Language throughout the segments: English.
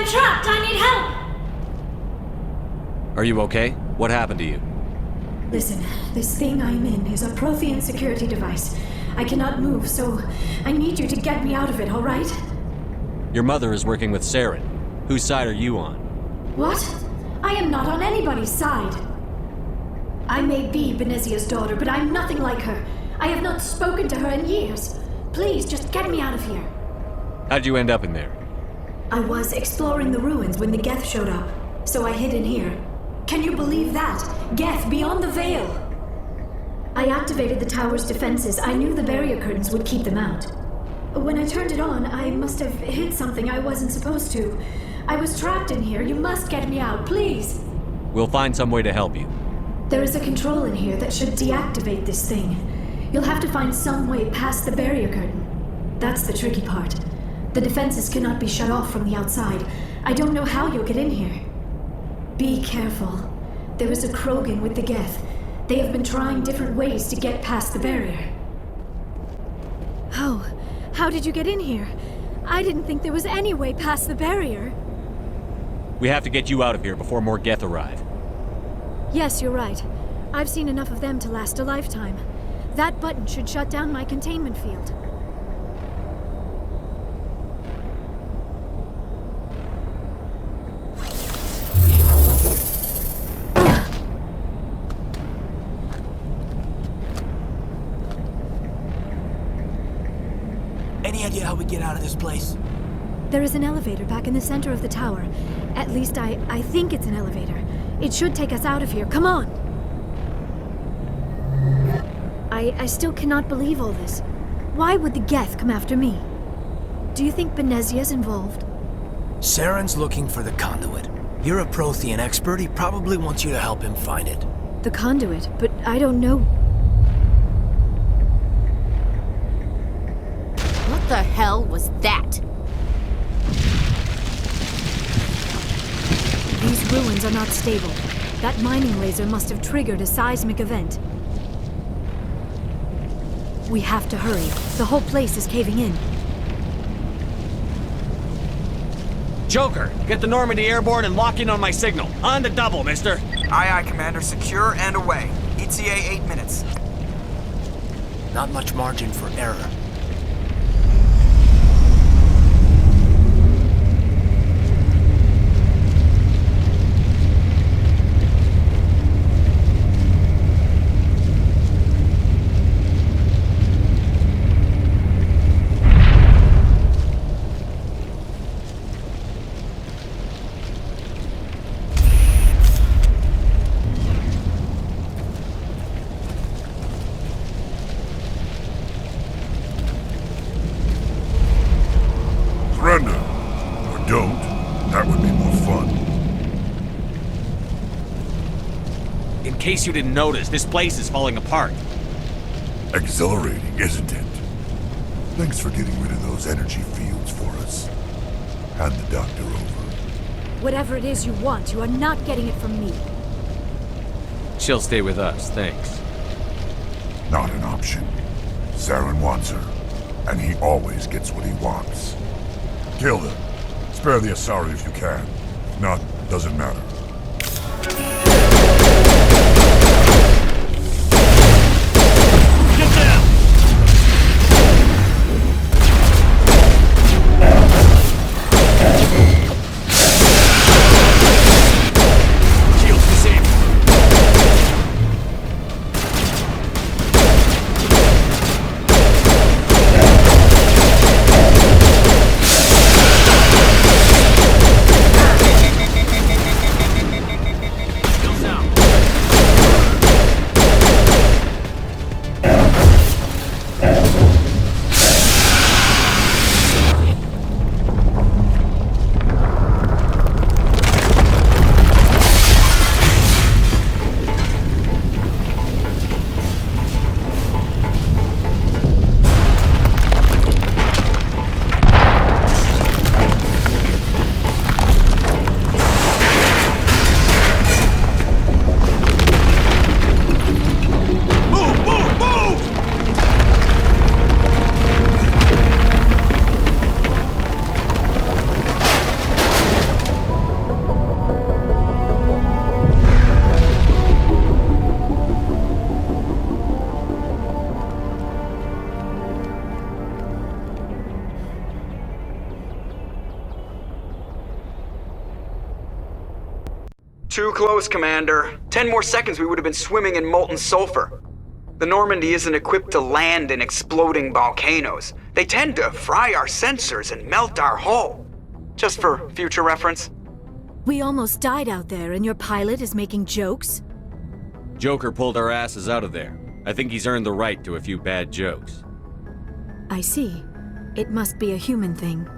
trapped! I need help! Are you okay? What happened to you? Listen, this thing I'm in is a Prothean security device. I cannot move, so I need you to get me out of it, alright? Your mother is working with Saren. Whose side are you on? What? I am not on anybody's side. I may be Benezia's daughter, but I'm nothing like her. I have not spoken to her in years. Please, just get me out of here. How'd you end up in there? I was exploring the ruins when the Geth showed up, so I hid in here. Can you believe that? Geth beyond the veil! I activated the tower's defenses. I knew the barrier curtains would keep them out. When I turned it on, I must have hit something I wasn't supposed to. I was trapped in here. You must get me out, please! We'll find some way to help you. There is a control in here that should deactivate this thing. You'll have to find some way past the barrier curtain. That's the tricky part. The defenses cannot be shut off from the outside. I don't know how you'll get in here. Be careful. There is a Krogan with the Geth. They have been trying different ways to get past the barrier. How did you get in here? I didn't think there was any way past the barrier. We have to get you out of here before more Geth arrive. Yes, you're right. I've seen enough of them to last a lifetime. That button should shut down my containment field. Any idea how we get out of this place? There is an elevator back in the center of the tower. At least I think it's an elevator. It should take us out of here. Come on! I still cannot believe all this. Why would the Geth come after me? Do you think Benezia's involved? Saren's looking for the conduit. You're a Prothean expert. He probably wants you to help him find it. The conduit, but I don't know. What the hell was that? These ruins are not stable. That mining laser must have triggered a seismic event. We have to hurry. The whole place is caving in. Joker, get the Normandy airborne and lock in on my signal. On the double, mister. Aye, aye, Commander. Secure and away. ETA 8 minutes. Not much margin for error. Surrender. Or don't. That would be more fun. In case you didn't notice, this place is falling apart. Exhilarating, isn't it? Thanks for getting rid of those energy fields for us. Hand the doctor over. Whatever it is you want, you are not getting it from me. She'll stay with us, thanks. Not an option. Saren wants her, and he always gets what he wants. Kill them. Spare the Asari if you can. If not, doesn't matter. Get down! Shields disabled. Too close, Commander. 10 more seconds we would have been swimming in molten sulfur. The Normandy isn't equipped to land in exploding volcanoes. They tend to fry our sensors and melt our hull. Just for future reference. We almost died out there, and your pilot is making jokes? Joker pulled our asses out of there. I think he's earned the right to a few bad jokes. I see. It must be a human thing.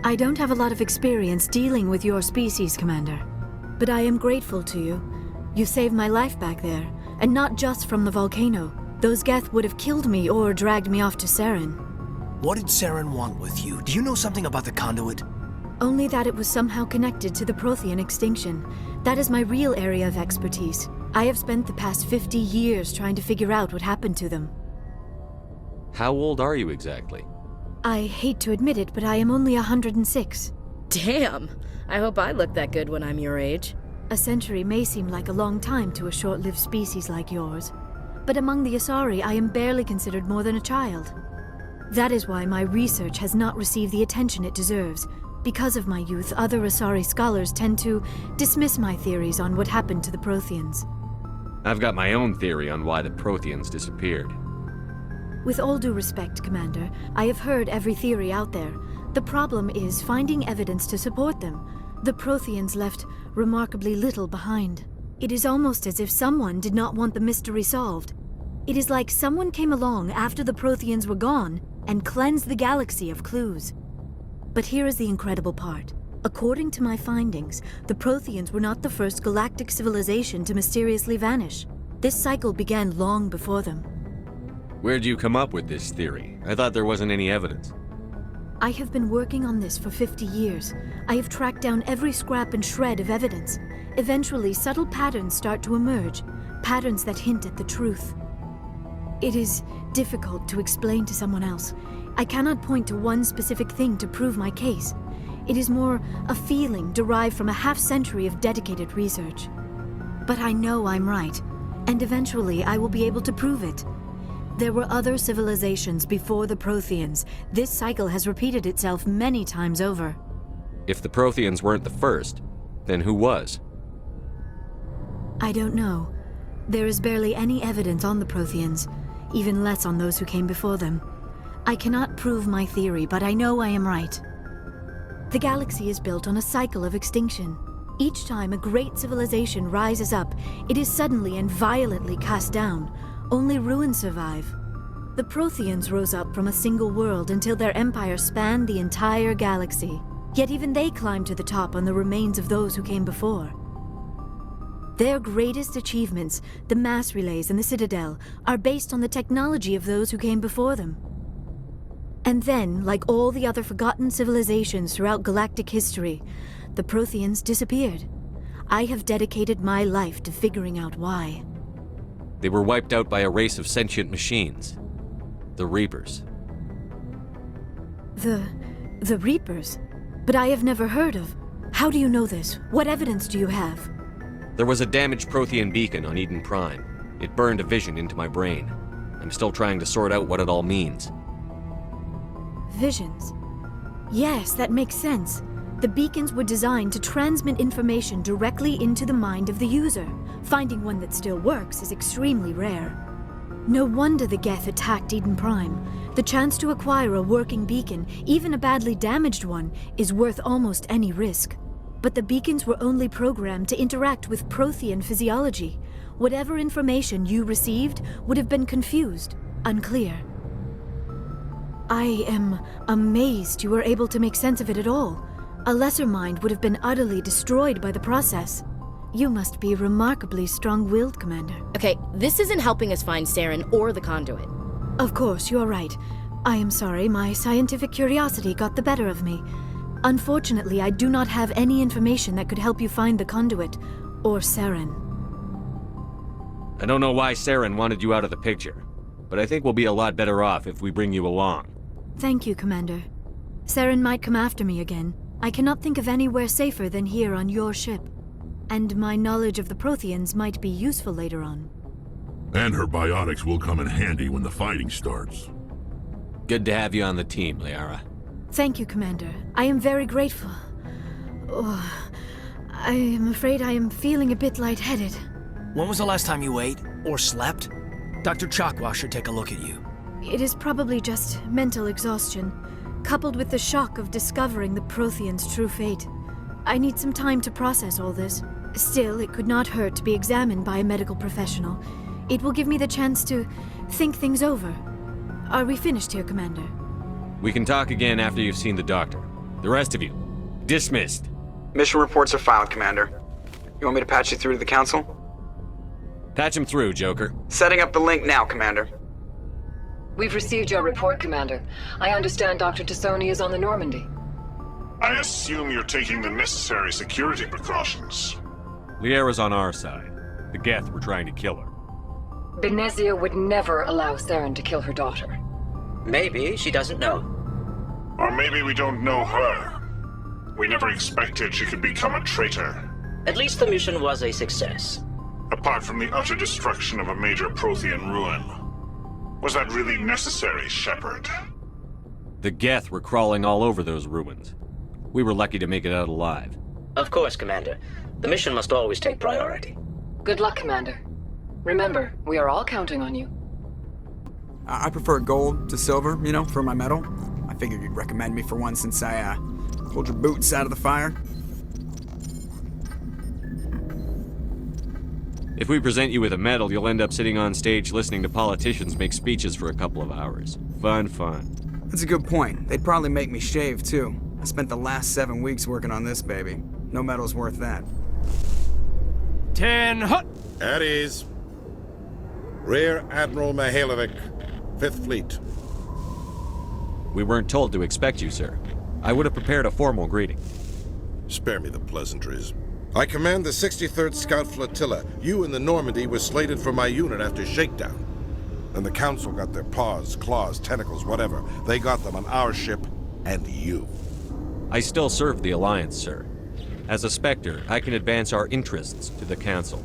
I don't have a lot of experience dealing with your species, Commander. But I am grateful to you. You saved my life back there, and not just from the volcano. Those Geth would have killed me or dragged me off to Saren. What did Saren want with you? Do you know something about the conduit? Only that it was somehow connected to the Prothean extinction. That is my real area of expertise. I have spent the past 50 years trying to figure out what happened to them. How old are you exactly? I hate to admit it, but I am only 106. Damn! I hope I look that good when I'm your age. A century may seem like a long time to a short-lived species like yours, but among the Asari, I am barely considered more than a child. That is why my research has not received the attention it deserves. Because of my youth, other Asari scholars tend to dismiss my theories on what happened to the Protheans. I've got my own theory on why the Protheans disappeared. With all due respect, Commander, I have heard every theory out there. The problem is finding evidence to support them. The Protheans left remarkably little behind. It is almost as if someone did not want the mystery solved. It is like someone came along after the Protheans were gone and cleansed the galaxy of clues. But here is the incredible part. According to my findings, the Protheans were not the first galactic civilization to mysteriously vanish. This cycle began long before them. Where'd you come up with this theory? I thought there wasn't any evidence. I have been working on this for 50 years. I have tracked down every scrap and shred of evidence. Eventually, subtle patterns start to emerge, patterns that hint at the truth. It is difficult to explain to someone else. I cannot point to one specific thing to prove my case. It is more a feeling derived from a half-century of dedicated research. But I know I'm right, and eventually I will be able to prove it. There were other civilizations before the Protheans. This cycle has repeated itself many times over. If the Protheans weren't the first, then who was? I don't know. There is barely any evidence on the Protheans, even less on those who came before them. I cannot prove my theory, but I know I am right. The galaxy is built on a cycle of extinction. Each time a great civilization rises up, it is suddenly and violently cast down. Only ruins survive. The Protheans rose up from a single world until their empire spanned the entire galaxy. Yet even they climbed to the top on the remains of those who came before. Their greatest achievements, the mass relays and the Citadel, are based on the technology of those who came before them. And then, like all the other forgotten civilizations throughout galactic history, the Protheans disappeared. I have dedicated my life to figuring out why. They were wiped out by a race of sentient machines. The Reapers. The Reapers? But I have never heard of. How do you know this? What evidence do you have? There was a damaged Prothean beacon on Eden Prime. It burned a vision into my brain. I'm still trying to sort out what it all means. Visions. Yes, that makes sense. The beacons were designed to transmit information directly into the mind of the user. Finding one that still works is extremely rare. No wonder the Geth attacked Eden Prime. The chance to acquire a working beacon, even a badly damaged one, is worth almost any risk. But the beacons were only programmed to interact with Prothean physiology. Whatever information you received would have been confused, unclear. I am amazed you were able to make sense of it at all. A lesser mind would have been utterly destroyed by the process. You must be remarkably strong-willed, Commander. Okay, this isn't helping us find Saren or the conduit. Of course, you are right. I am sorry, my scientific curiosity got the better of me. Unfortunately, I do not have any information that could help you find the conduit, or Saren. I don't know why Saren wanted you out of the picture, but I think we'll be a lot better off if we bring you along. Thank you, Commander. Saren might come after me again. I cannot think of anywhere safer than here on your ship. And my knowledge of the Protheans might be useful later on. And her biotics will come in handy when the fighting starts. Good to have you on the team, Liara. Thank you, Commander. I am very grateful. Oh, I am afraid I am feeling a bit lightheaded. When was the last time you ate or slept? Dr. Chakwa should take a look at you. It is probably just mental exhaustion, coupled with the shock of discovering the Prothean's true fate. I need some time to process all this. Still, it could not hurt to be examined by a medical professional. It will give me the chance to think things over. Are we finished here, Commander? We can talk again after you've seen the doctor. The rest of you, dismissed. Mission reports are filed, Commander. You want me to patch you through to the Council? Patch him through, Joker. Setting up the link now, Commander. We've received your report, Commander. I understand Dr. Tassoni is on the Normandy. I assume you're taking the necessary security precautions. Liara's on our side. The Geth were trying to kill her. Benezia would never allow Saren to kill her daughter. Maybe she doesn't know. Or maybe we don't know her. We never expected she could become a traitor. At least the mission was a success. Apart from the utter destruction of a major Prothean ruin. Was that really necessary, Shepard? The Geth were crawling all over those ruins. We were lucky to make it out alive. Of course, Commander. The mission must always take priority. Good luck, Commander. Remember, we are all counting on you. I prefer gold to silver, for my medal. I figured you'd recommend me for one since I, pulled your boots out of the fire. If we present you with a medal, you'll end up sitting on stage listening to politicians make speeches for a couple of hours. Fun. That's a good point. They'd probably make me shave, too. I spent the last 7 weeks working on this baby. No medal's worth that. 10 hut! At ease. Rear Admiral Mihailovic, 5th Fleet. We weren't told to expect you, sir. I would have prepared a formal greeting. Spare me the pleasantries. I command the 63rd Scout Flotilla. You and the Normandy were slated for my unit after shakedown. And the Council got their paws, claws, tentacles, whatever. They got them on our ship, and you. I still serve the Alliance, sir. As a Spectre, I can advance our interests to the Council.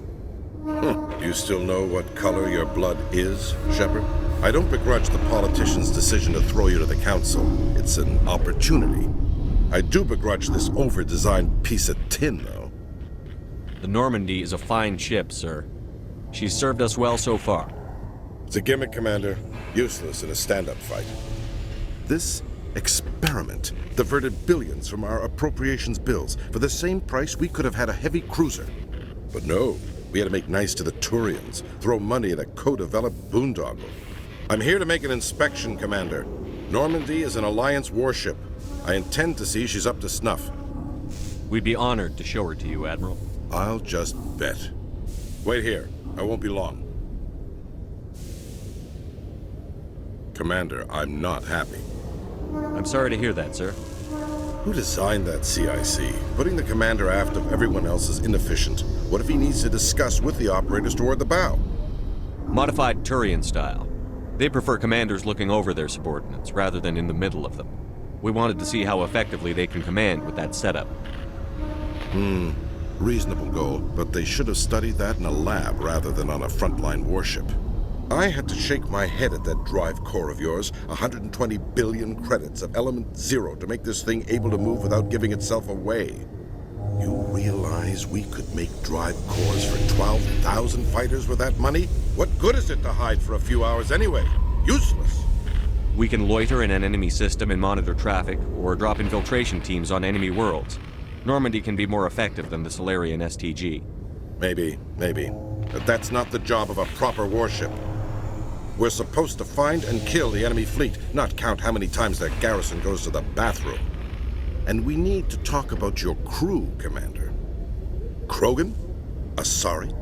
You still know what color your blood is, Shepard? I don't begrudge the politician's decision to throw you to the Council. It's an opportunity. I do begrudge this over-designed piece of tin, though. The Normandy is a fine ship, sir. She's served us well so far. It's a gimmick, Commander. Useless in a stand-up fight. This experiment diverted billions from our appropriations bills. For the same price, we could have had a heavy cruiser. But no, we had to make nice to the Turians, throw money at a co-developed boondoggle. I'm here to make an inspection, Commander. Normandy is an Alliance warship. I intend to see she's up to snuff. We'd be honored to show her to you, Admiral. I'll just bet. Wait here. I won't be long. Commander, I'm not happy. I'm sorry to hear that, sir. Who designed that CIC? Putting the commander aft of everyone else is inefficient. What if he needs to discuss with the operators toward the bow? Modified Turian style. They prefer commanders looking over their subordinates rather than in the middle of them. We wanted to see how effectively they can command with that setup. Reasonable goal, but they should have studied that in a lab rather than on a frontline warship. I had to shake my head at that drive core of yours. 120 billion credits of element 0 to make this thing able to move without giving itself away. You realize we could make drive cores for 12,000 fighters with that money? What good is it to hide for a few hours anyway? Useless. We can loiter in an enemy system and monitor traffic, or drop infiltration teams on enemy worlds. Normandy can be more effective than the Solarian STG. Maybe. But that's not the job of a proper warship. We're supposed to find and kill the enemy fleet, not count how many times their garrison goes to the bathroom. And we need to talk about your crew, Commander. Krogan? Asari?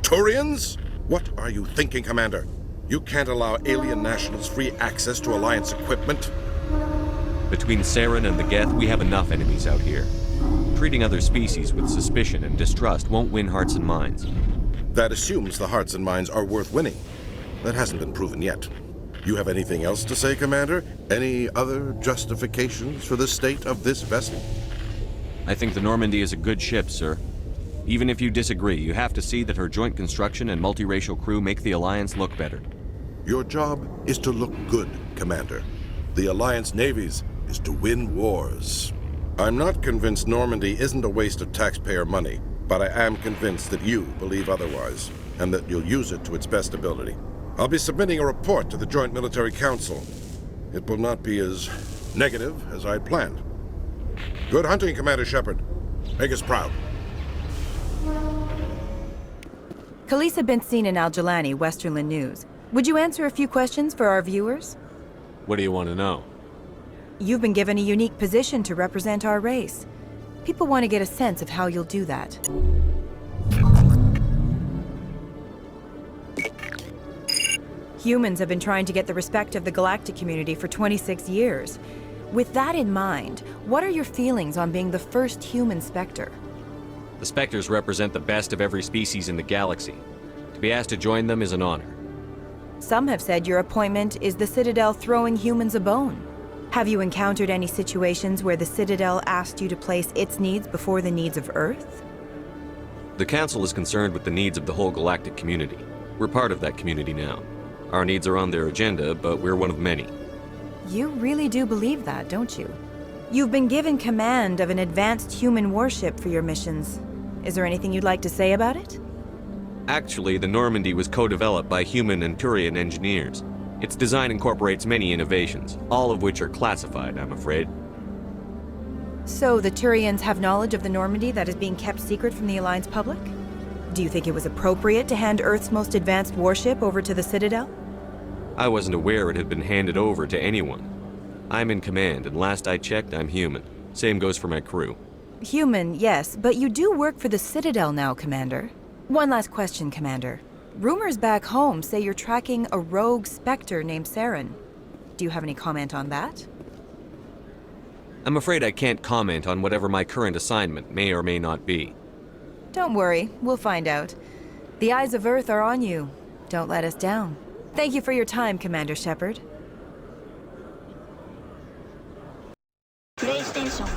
Turians? What are you thinking, Commander? You can't allow alien nationals free access to Alliance equipment. Between Saren and the Geth, we have enough enemies out here. Treating other species with suspicion and distrust won't win hearts and minds. That assumes the hearts and minds are worth winning. That hasn't been proven yet. You have anything else to say, Commander? Any other justifications for the state of this vessel? I think the Normandy is a good ship, sir. Even if you disagree, you have to see that her joint construction and multiracial crew make the Alliance look better. Your job is to look good, Commander. The Alliance navies is to win wars. I'm not convinced Normandy isn't a waste of taxpayer money, but I am convinced that you believe otherwise, and that you'll use it to its best ability. I'll be submitting a report to the Joint Military Council. It will not be as negative as I'd planned. Good hunting, Commander Shepard. Make us proud. Khaleesa bint Sina Al-Jalani, Westerland News. Would you answer a few questions for our viewers? What do you want to know? You've been given a unique position to represent our race. People want to get a sense of how you'll do that. Humans have been trying to get the respect of the galactic community for 26 years. With that in mind, what are your feelings on being the first human Spectre? The Spectres represent the best of every species in the galaxy. To be asked to join them is an honor. Some have said your appointment is the Citadel throwing humans a bone. Have you encountered any situations where the Citadel asked you to place its needs before the needs of Earth? The Council is concerned with the needs of the whole galactic community. We're part of that community now. Our needs are on their agenda, but we're one of many. You really do believe that, don't you? You've been given command of an advanced human warship for your missions. Is there anything you'd like to say about it? Actually, the Normandy was co-developed by human and Turian engineers. Its design incorporates many innovations, all of which are classified, I'm afraid. So the Turians have knowledge of the Normandy that is being kept secret from the Alliance public? Do you think it was appropriate to hand Earth's most advanced warship over to the Citadel? I wasn't aware it had been handed over to anyone. I'm in command, and last I checked, I'm human. Same goes for my crew. Human, yes, but you do work for the Citadel now, Commander. One last question, Commander. Rumors back home say you're tracking a rogue Spectre named Saren. Do you have any comment on that? I'm afraid I can't comment on whatever my current assignment may or may not be. Don't worry, we'll find out. The eyes of Earth are on you. Don't let us down. Thank you for your time, Commander Shepard. PlayStation